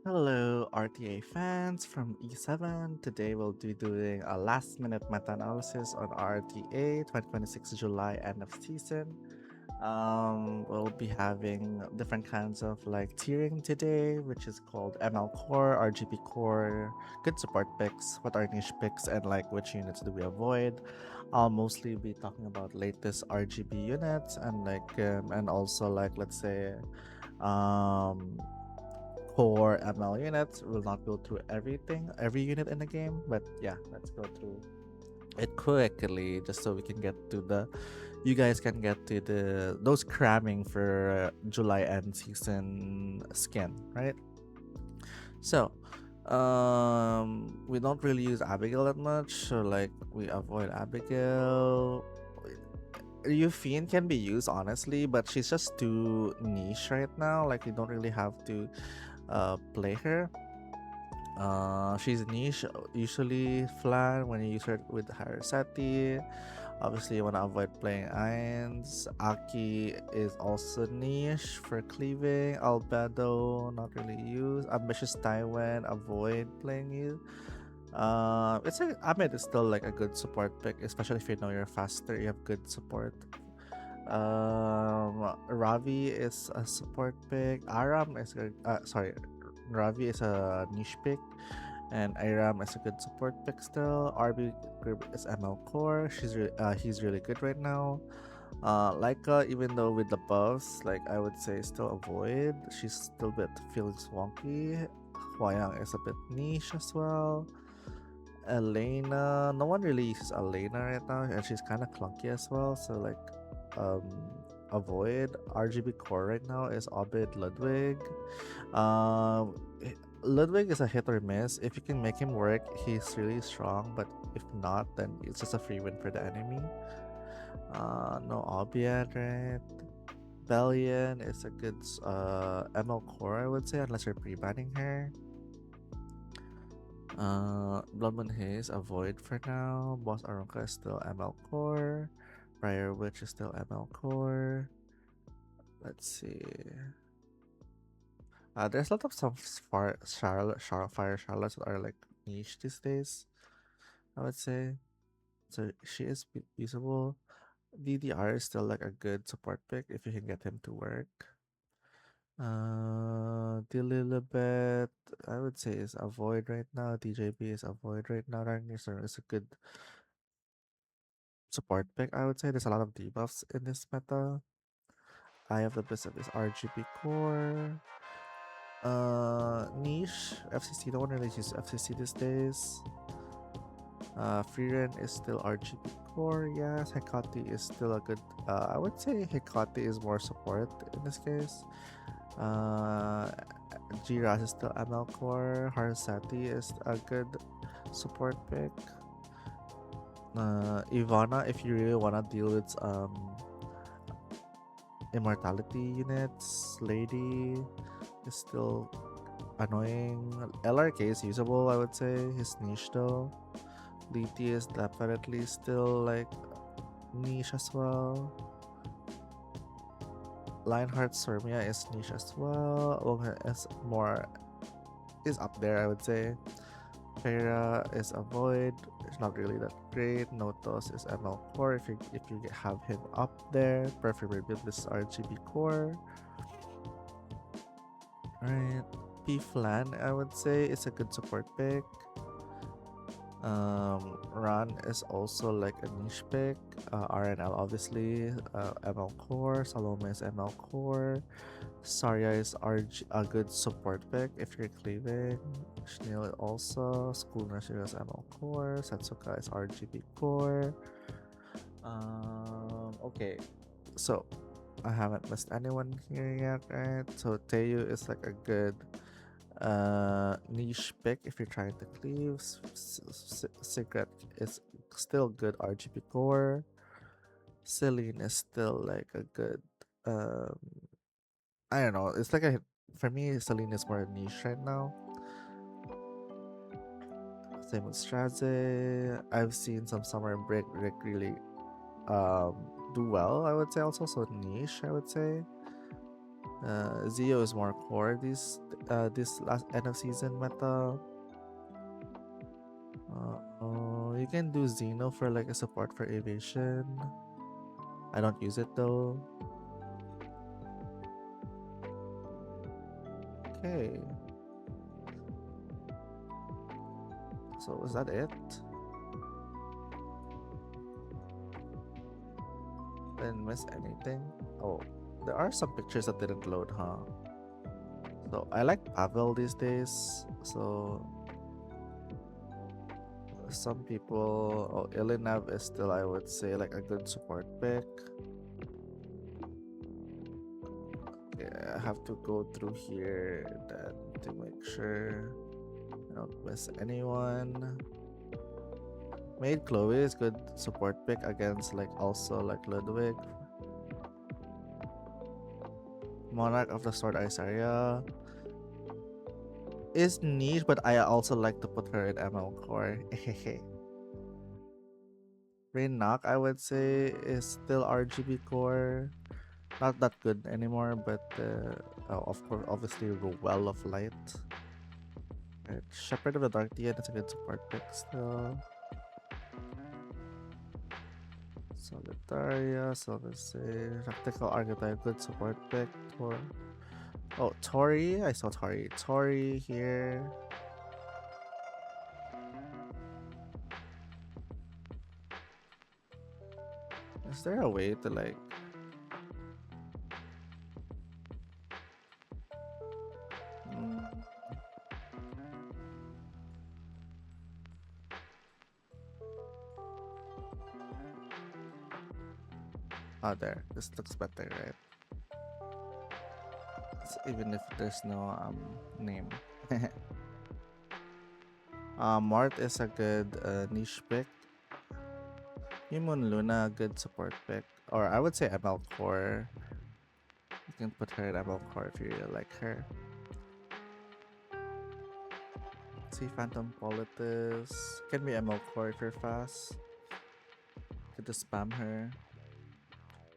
Hello, RTA fans from E7. Today we'll be doing a last minute meta analysis on RTA 2026 July end of season. We'll be having different kinds of like tiering today, which is called ML Core, RGB Core, good support picks, what are niche picks, and like which units do we avoid. I'll mostly be talking about latest RGB units and also like let's say um core ML units. We'll not go through every unit in the game, but yeah, let's go through it quickly just so we can get to you guys can get to those cramming for July end season skin, right? So, we don't really use Abigail that much, so like we avoid Abigail. Euphine can be used honestly, but she's just too niche right now. Like we don't really have to play her. She's niche, usually flat when you use her with Harasati. Obviously, you want to avoid playing Irons. Aki is also niche for cleaving. Albedo, not really used. Ambitious Taiwan, avoid playing you. It's like Ahmed is still like a good support pick, especially if you know you're faster. You have good support. Ravi is a support pick. Aram is sorry, Ravi is a niche pick, and Iram is a good support pick still. RB Grib is ML core. He's really good right now. Laika, even though with the buffs, like I would say, still avoid. She's still a bit feeling swanky. Huayang is a bit niche as well. Elena, no one really uses Elena right now, and she's kind of clunky as well. So like, um, avoid. RGB core right now is Obid Ludwig. Um, Ludwig is a hit or miss. If you can make him work, he's really strong. But if not, then it's just a free win for the enemy. No Obiad, right? Bellion is a good ML core, I would say, unless you're pre-banning her. Blood Moon Haze, avoid for now. Boss Aronka is still ML core. Briar Witch is still ML core. Let's see. There's a lot of some fire Charlottes that are like niche these days, I would say. So she is usable. DDR is still like a good support pick if you can get him to work. Dililibet, I would say is avoid right now. DJB is avoid right now. Ragnarsson is a good support pick, I would say. There's a lot of debuffs in this meta. Eye of the Bishop is RGB core. Niche FCC. No one really uses FCC these days. Freeren is still RGB core. Yes, Hekati is still a good. I would say Hekati is more support in this case. Uh, Jiras is still ML core. Harasati is a good support pick. Ivana, if you really wanna deal with immortality units, Lady is still annoying. LRK is usable, I would say. His niche though. DT is definitely still like niche as well. Lionheart Sormia is niche as well. Longhair is up there, I would say. Fera is avoid. It's not really that great. Notos is ML core if you have him up there. Preferably build this RGB core. Alright. P Flan, I would say, is a good support pick. Ran is also like a niche pick. RNL obviously, ML core. Salome is ML core. Saria is a good support pick if you're cleaving. Schneel also. School Nursery is ML core. Setsuka is RGB core. Okay, so I haven't missed anyone here yet, right? So Teiyu is like a good niche pick if you're trying to cleave. Secret is still good RGB core. Celine is still like a good um I don't know. It's like for me Celine is more niche right now. Same with Straze. I've seen some summer break really um do well, I would say. Also so niche, I would say. Zio is more core this last end of season meta. You can do Xeno for like a support for evasion. I don't use it though. Okay. So is that it? Didn't miss anything? Oh, there are some pictures that didn't load, huh? So I like Pavel these days. So some people, oh, Ilinav is still, I would say, like a good support pick. Yeah, I have to go through here then to make sure I don't miss anyone. Maid Chloe is good support pick against like also like Ludwig. Monarch of the Sword Isaria is niche, but I also like to put her in ML core. Rainock, I would say, is still RGB core. Not that good anymore, but of course, obviously, Well of Light. Right. Shepherd of the Dark Dean is a good support pick still. Solitaria, Silver Tactical Archetype, good support pick. Oh, Tori, I saw Tori. Tori here. Is there a way to like... Oh, there. This looks better, right? Even if there's no name. Mart is a good niche pick. Yumun Luna, good support pick. Or I would say ML Core. You can put her in ML Core if you really like her. See Phantom Politis. Can be ML Core if you're fast. Could just spam her.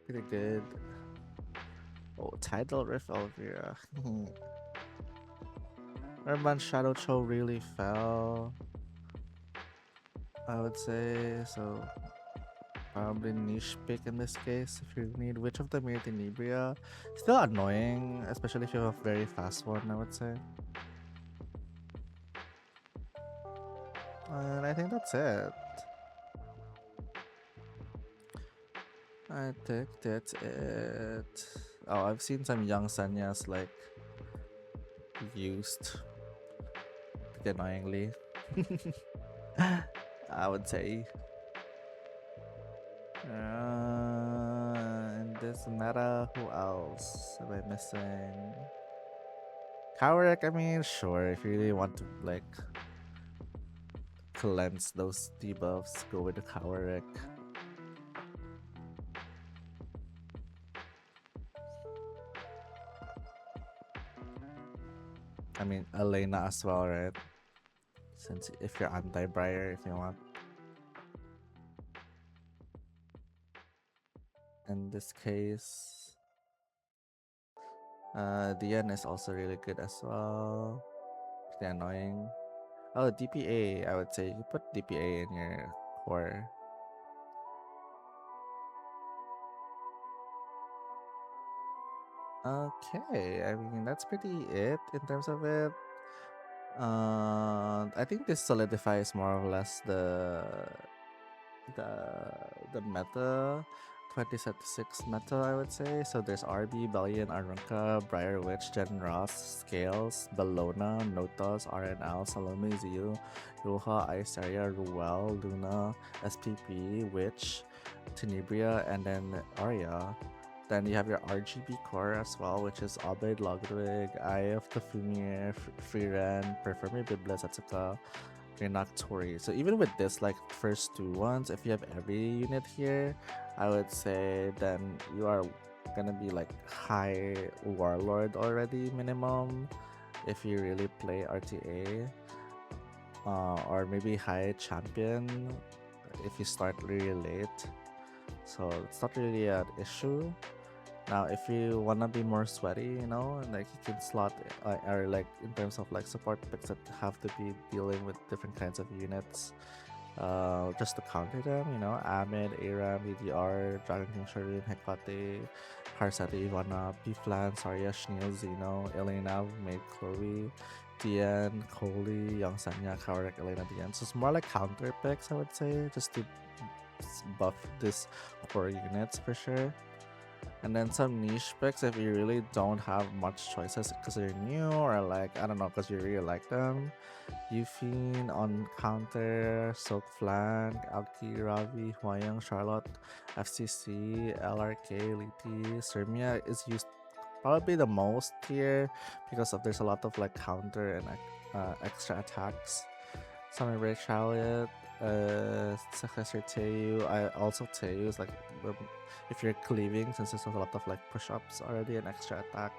Pretty good. Oh, Tidal Rift Elvira. Urban Shadow Cho really fell, I would say. So probably niche pick in this case if you need Witch of the Mirtinibria. Still annoying, especially if you have a very fast one, I would say. And I think that's it. I think that's it. Oh, I've seen some young Sanyas like used pretty annoyingly. I would say. In this meta, who else am I missing? Kawarek, I mean, sure, if you really want to like cleanse those debuffs, go with the Kawarek. I mean, Elena as well, right? Since if you're anti-Briar, if you want. In this case, Dian is also really good as well. Pretty annoying. Oh, DPA, I would say you put DPA in your core. Okay, I mean that's pretty it in terms of it. I think this solidifies more or less the the meta 2076 meta, I would say. So there's RB, Bellion, Arunca, Briar Witch, Jen Ross, Scales, Bellona, Notos, RNL, Salome, Ziu, Roha, Isaria, Ruel, Luna, SPP, Witch, Tenebria, and then Arya. Then you have your RGB core as well, which is Obed, Logwig, Eye of the Fumier, Freeran, Performe, Biblis, etc. Tori. So even with this, like first two ones, if you have every unit here, I would say then you are gonna be like high Warlord already minimum if you really play RTA. Or maybe high Champion if you start really late. So it's not really an issue. Now, if you wanna be more sweaty, like you can slot or like in terms of like support picks that have to be dealing with different kinds of units, just to counter them, Ahmed, Aram, VDR, Dragon King Shireen, Hecate, Harsati, Ivana, Biflan, Sarya, Shneel, Zeno, Elena, Maid Chloe, Dian, Coley, Young Sanya, Kawarek, Elena, Dian. So it's more like counter picks, I would say, just to buff this core units for sure. And then some niche picks if you really don't have much choices because you're new or like, I don't know, because you really like them. Yufin on counter, Silk Flank, Alki, Ravi, Huayang, Charlotte, FCC, LRK, Liti, Sermia is used probably the most here because of there's a lot of like counter and extra attacks. Summer Break Chariot, Successor Teiyu. I also Teiyu is like if you're cleaving, since there's a lot of like push-ups already and extra attack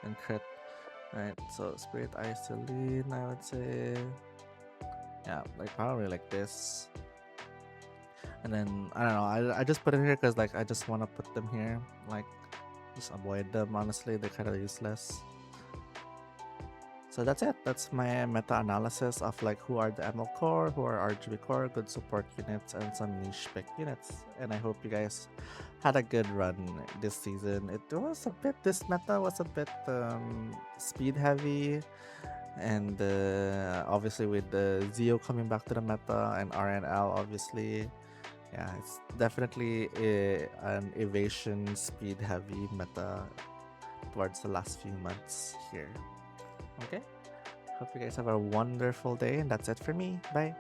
and crit. Right, so Spirit Isoline, I would say. Yeah, like probably like this. And then I don't know. I just put it here because like I just want to put them here. Like just avoid them. Honestly, they're kind of useless. So that's it. That's my meta-analysis of like who are the ML core, who are RGB core, good support units, and some niche pick units. And I hope you guys had a good run this season. This meta was a bit speed heavy, and obviously with the Zeo coming back to the meta and RNL obviously, yeah, it's definitely an evasion speed heavy meta towards the last few months here. Okay, hope you guys have a wonderful day, and that's it for me. Bye.